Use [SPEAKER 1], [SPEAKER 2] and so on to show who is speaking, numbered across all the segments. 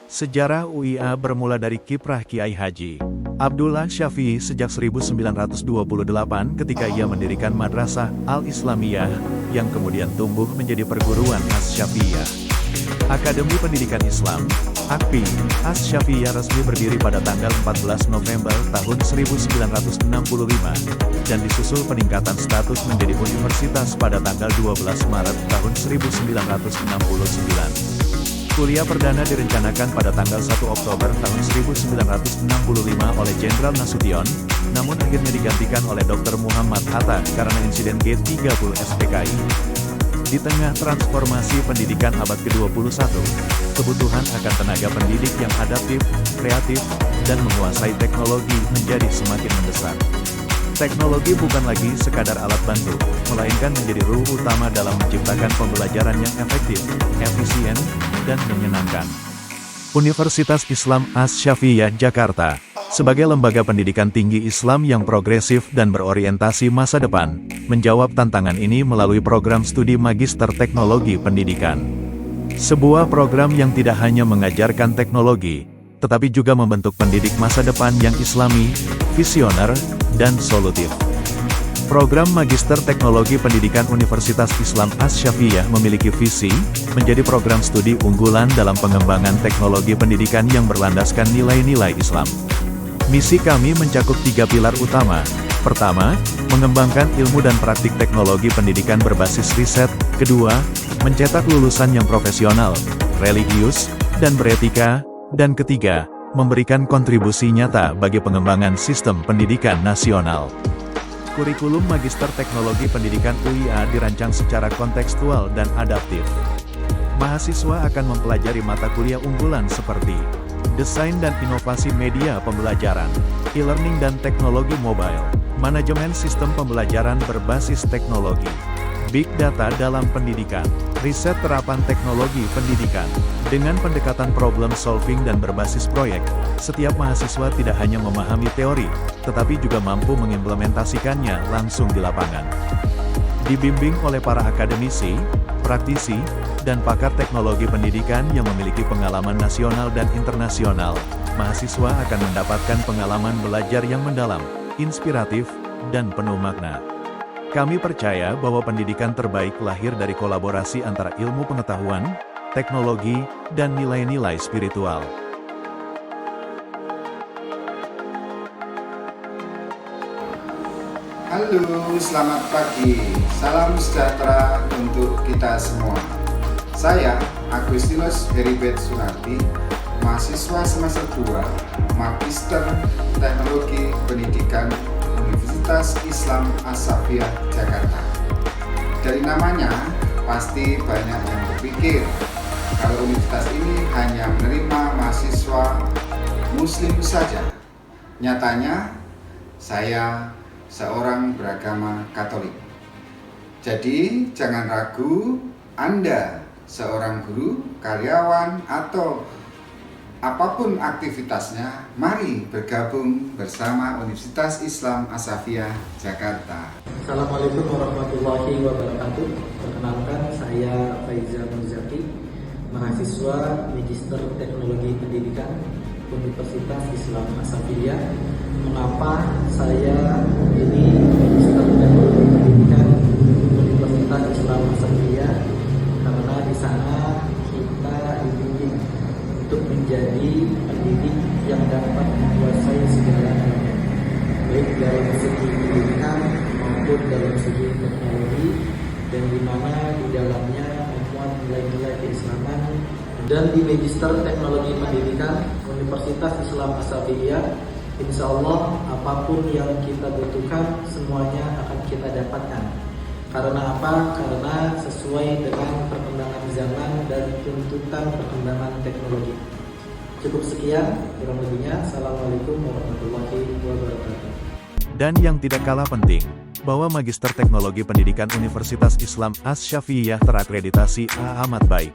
[SPEAKER 1] Sejarah UIA bermula dari kiprah Kiai Haji Abdullah Syafi'i sejak 1928 ketika ia mendirikan Madrasah Al-Islamiyah, yang kemudian tumbuh menjadi perguruan Asy-Syafi'iyah. Akademi Pendidikan Islam, AKPI, Asy-Syafi'iyah resmi berdiri pada tanggal 14 November tahun 1965, dan disusul peningkatan status menjadi universitas pada tanggal 12 Maret tahun 1969. Kuliah perdana direncanakan pada tanggal 1 Oktober tahun 1965 oleh Jenderal Nasution, namun akhirnya digantikan oleh Dr. Muhammad Hatta karena insiden G30 SPKI. Di tengah transformasi pendidikan abad ke-21, kebutuhan akan tenaga pendidik yang adaptif, kreatif, dan menguasai teknologi menjadi semakin mendesak. Teknologi bukan lagi sekadar alat bantu, melainkan menjadi ruh utama dalam menciptakan pembelajaran yang efektif, efisien, dan menyenangkan. Universitas Islam Asy-Syafi'iyah Jakarta, sebagai lembaga pendidikan tinggi Islam yang progresif dan berorientasi masa depan, menjawab tantangan ini melalui program studi Magister Teknologi Pendidikan. Sebuah program yang tidak hanya mengajarkan teknologi, tetapi juga membentuk pendidik masa depan yang islami, visioner, dan solutif. Program Magister Teknologi Pendidikan Universitas Islam Asy-Syafi'iyah memiliki visi, menjadi program studi unggulan dalam pengembangan teknologi pendidikan yang berlandaskan nilai-nilai Islam. Misi kami mencakup 3 pilar utama. Pertama, mengembangkan ilmu dan praktik teknologi pendidikan berbasis riset. Kedua, mencetak lulusan yang profesional, religius, dan beretika. Dan ketiga, memberikan kontribusi nyata bagi pengembangan sistem pendidikan nasional. Kurikulum Magister Teknologi Pendidikan UIA dirancang secara kontekstual dan adaptif. Mahasiswa akan mempelajari mata kuliah unggulan seperti desain dan inovasi media pembelajaran, e-learning dan teknologi mobile, manajemen sistem pembelajaran berbasis teknologi, big data dalam pendidikan, riset terapan teknologi pendidikan. Dengan pendekatan problem solving dan berbasis proyek, setiap mahasiswa tidak hanya memahami teori, tetapi juga mampu mengimplementasikannya langsung di lapangan. Dibimbing oleh para akademisi, praktisi, dan pakar teknologi pendidikan yang memiliki pengalaman nasional dan internasional, mahasiswa akan mendapatkan pengalaman belajar yang mendalam, inspiratif, dan penuh makna. Kami percaya bahwa pendidikan terbaik lahir dari kolaborasi antara ilmu pengetahuan, teknologi, dan nilai-nilai spiritual.
[SPEAKER 2] Halo, selamat pagi. Salam sejahtera untuk kita semua. Saya Agustinus Heribert Sunardi, mahasiswa semester 2, Magister Teknologi Pendidikan Universitas Islam Asy-Syafi'iyah Jakarta. Dari namanya, pasti banyak yang berpikir kalau universitas ini hanya menerima mahasiswa muslim saja. Nyatanya, saya seorang beragama Katolik. Jadi, jangan ragu, Anda seorang guru, karyawan, atau apapun aktivitasnya, mari bergabung bersama Universitas Islam Asy-Syafi'iyah Jakarta.
[SPEAKER 3] Assalamualaikum warahmatullahi wabarakatuh. Perkenalkan, saya Faiza Murzaki, mahasiswa Magister Teknologi Pendidikan Universitas Islam Asy-Syafi'iyah. Mengapa saya memilih Magister Teknologi Pendidikan Universitas Islam Asy-Syafi'iyah? Karena di sana kita dibimbing untuk menjadi pendidik yang dapat menguasai segala hal, baik dalam segi pendidikan maupun dalam segi teknologi, dan di mana di dalamnya memuat nilai-nilai keislaman. Dan di Magister Teknologi Pendidikan Universitas Islam Asy-Syafi'iyah, insya Allah apapun yang kita butuhkan semuanya akan kita dapatkan. Karena apa? Karena sesuai dengan perkembangan zaman dan tuntutan perkembangan teknologi. Cukup sekian, kurang lebihnya. Assalamualaikum warahmatullahi wabarakatuh.
[SPEAKER 1] Dan yang tidak kalah penting, bahwa Magister Teknologi Pendidikan Universitas Islam Asy-Syafi'iyah terakreditasi A amat baik.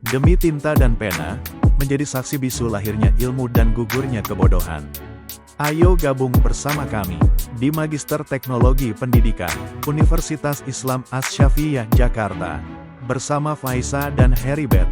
[SPEAKER 1] Demi tinta dan pena, menjadi saksi bisu lahirnya ilmu dan gugurnya kebodohan. Ayo gabung bersama kami di Magister Teknologi Pendidikan Universitas Islam Asy-Syafi'iyah Jakarta bersama Faiza dan Heribert.